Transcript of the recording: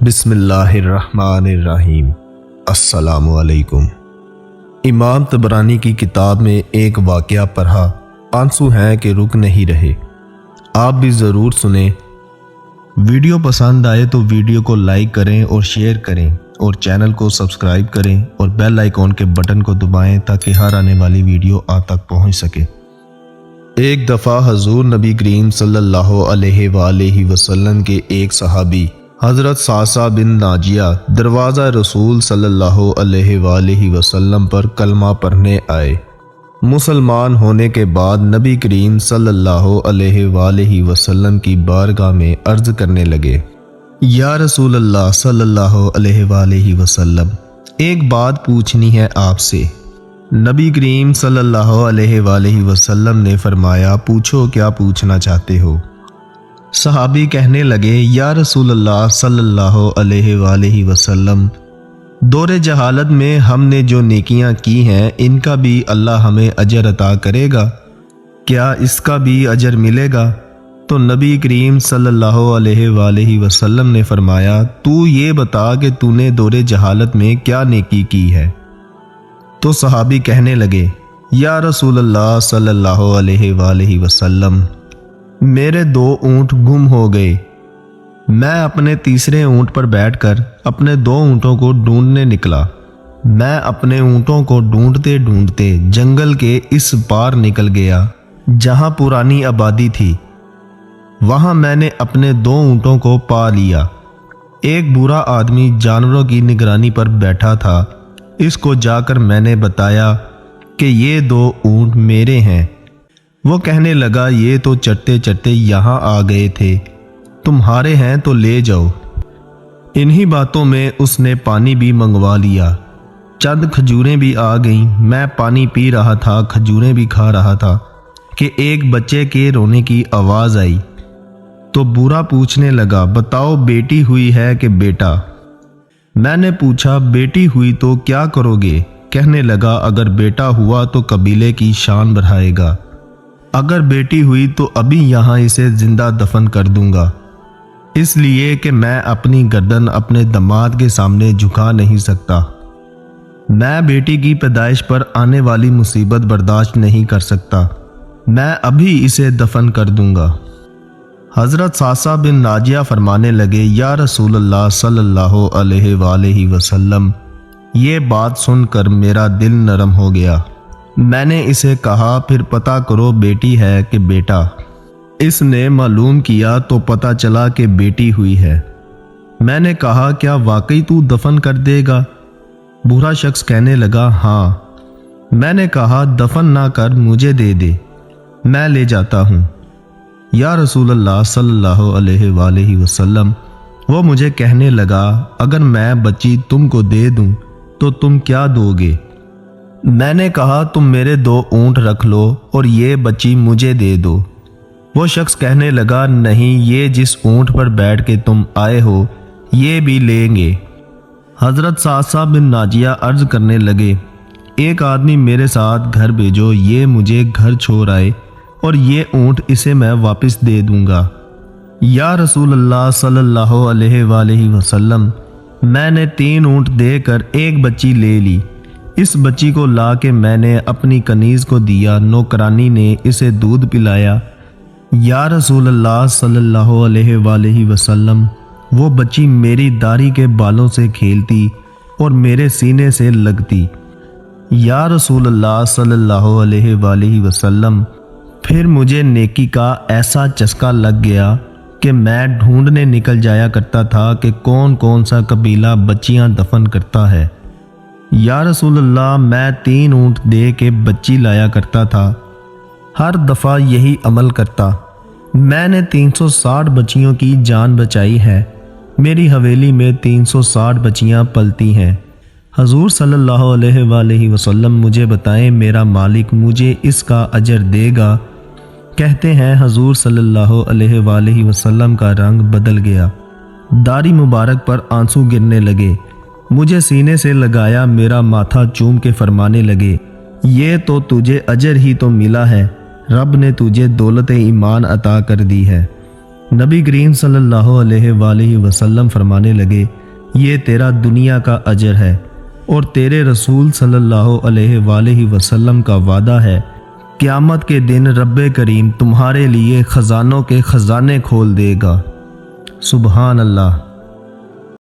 بسم اللہ الرحمن الرحیم۔ السلام علیکم۔ امام طبرانی کی کتاب میں ایک واقعہ پڑھا، آنسو ہیں کہ رک نہیں رہے۔ آپ بھی ضرور سنیں۔ ویڈیو پسند آئے تو ویڈیو کو لائک کریں اور شیئر کریں اور چینل کو سبسکرائب کریں اور بیل آئیکن کے بٹن کو دبائیں تاکہ ہر آنے والی ویڈیو آپ تک پہنچ سکے۔ ایک دفعہ حضور نبی کریم صلی اللہ علیہ وآلہ وسلم کے ایک صحابی حضرت صعصع بن ناجیہ دروازہ رسول صلی اللہ علیہ وآلہ وسلم پر کلمہ پڑھنے آئے۔ مسلمان ہونے کے بعد نبی کریم صلی اللہ علیہ وآلہ وسلم کی بارگاہ میں عرض کرنے لگے، یا رسول اللہ صلی اللہ علیہ وآلہ وسلم، ایک بات پوچھنی ہے آپ سے۔ نبی کریم صلی اللہ علیہ وآلہ وسلم نے فرمایا، پوچھو کیا پوچھنا چاہتے ہو؟ صحابی کہنے لگے، یا رسول اللہ صلی اللہ علیہ وآلہ وسلم، دور جہالت میں ہم نے جو نیکیاں کی ہیں ان کا بھی اللہ ہمیں اجر عطا کرے گا، کیا اس کا بھی اجر ملے گا؟ تو نبی کریم صلی اللہ علیہ وآلہ وسلم نے فرمایا، تو یہ بتا کہ تو نے دور جہالت میں کیا نیکی کی ہے؟ تو صحابی کہنے لگے، یا رسول اللہ صلی اللہ علیہ وآلہ وسلم، میرے 2 اونٹ گم ہو گئے۔ میں اپنے تیسرے اونٹ پر بیٹھ کر اپنے 2 اونٹوں کو ڈھونڈنے نکلا۔ میں اپنے اونٹوں کو ڈھونڈتے ڈھونڈتے جنگل کے اس پار نکل گیا جہاں پرانی آبادی تھی۔ وہاں میں نے اپنے 2 اونٹوں کو پا لیا۔ ایک برا آدمی جانوروں کی نگرانی پر بیٹھا تھا، اس کو جا کر میں نے بتایا کہ یہ 2 اونٹ میرے ہیں۔ وہ کہنے لگا، یہ تو چرتے چرتے یہاں آ گئے تھے، تمہارے ہیں تو لے جاؤ۔ انہی باتوں میں اس نے پانی بھی منگوا لیا، چند کھجوریں بھی آ گئیں۔ میں پانی پی رہا تھا، کھجوریں بھی کھا رہا تھا کہ ایک بچے کے رونے کی آواز آئی۔ تو برا پوچھنے لگا، بتاؤ بیٹی ہوئی ہے کہ بیٹا؟ میں نے پوچھا، بیٹی ہوئی تو کیا کرو گے؟ کہنے لگا، اگر بیٹا ہوا تو قبیلے کی شان بڑھائے گا، اگر بیٹی ہوئی تو ابھی یہاں اسے زندہ دفن کر دوں گا، اس لیے کہ میں اپنی گردن اپنے داماد کے سامنے جھکا نہیں سکتا۔ میں بیٹی کی پیدائش پر آنے والی مصیبت برداشت نہیں کر سکتا، میں ابھی اسے دفن کر دوں گا۔ حضرت صعصع بن ناجیہ فرمانے لگے، یا رسول اللہ صلی اللہ علیہ وآلہ وسلم، یہ بات سن کر میرا دل نرم ہو گیا۔ میں نے اسے کہا، پھر پتہ کرو بیٹی ہے کہ بیٹا؟ اس نے معلوم کیا تو پتہ چلا کہ بیٹی ہوئی ہے۔ میں نے کہا، کیا واقعی تو دفن کر دے گا؟ برا شخص کہنے لگا، ہاں۔ میں نے کہا، دفن نہ کر مجھے دے دے، میں لے جاتا ہوں۔ یا رسول اللہ صلی اللہ علیہ وآلہ وسلم، وہ مجھے کہنے لگا، اگر میں بچی تم کو دے دوں تو تم کیا دو گے؟ میں نے کہا، تم میرے 2 اونٹ رکھ لو اور یہ بچی مجھے دے دو۔ وہ شخص کہنے لگا، نہیں، یہ جس اونٹ پر بیٹھ کے تم آئے ہو یہ بھی لیں گے۔ حضرت صعصع بن ناجیہ عرض کرنے لگے، ایک آدمی میرے ساتھ گھر بھیجو، یہ مجھے گھر چھوڑ آئے اور یہ اونٹ اسے میں واپس دے دوں گا۔ یا رسول اللہ صلی اللہ علیہ وآلہ وسلم، میں نے 3 اونٹ دے کر ایک بچی لے لی۔ اس بچی کو لا کے میں نے اپنی کنیز کو دیا، نوکرانی نے اسے دودھ پلایا۔ یا رسول اللہ صلی اللہ علیہ وآلہ وسلم، وہ بچی میری داڑھی کے بالوں سے کھیلتی اور میرے سینے سے لگتی۔ یا رسول اللہ صلی اللہ علیہ وآلہ وسلم، پھر مجھے نیکی کا ایسا چسکا لگ گیا کہ میں ڈھونڈنے نکل جایا کرتا تھا کہ کون کون سا قبیلہ بچیاں دفن کرتا ہے۔ یا رسول اللہ، میں 3 اونٹ دے کے بچی لایا کرتا تھا، ہر دفعہ یہی عمل کرتا۔ میں نے 360 بچیوں کی جان بچائی ہے، میری حویلی میں 360 بچیاں پلتی ہیں۔ حضور صلی اللہ علیہ وآلہ وسلم، مجھے بتائیں میرا مالک مجھے اس کا اجر دے گا؟ کہتے ہیں حضور صلی اللہ علیہ وآلہ وسلم کا رنگ بدل گیا، داڑھی مبارک پر آنسو گرنے لگے، مجھے سینے سے لگایا، میرا ماتھا چوم کے فرمانے لگے، یہ تو تجھے اجر ہی تو ملا ہے، رب نے تجھے دولت ایمان عطا کر دی ہے۔ نبی کریم صلی اللہ علیہ وآلہ وسلم فرمانے لگے، یہ تیرا دنیا کا اجر ہے، اور تیرے رسول صلی اللہ علیہ وآلہ وسلم کا وعدہ ہے، قیامت کے دن رب کریم تمہارے لیے خزانوں کے خزانے کھول دے گا۔ سبحان اللہ۔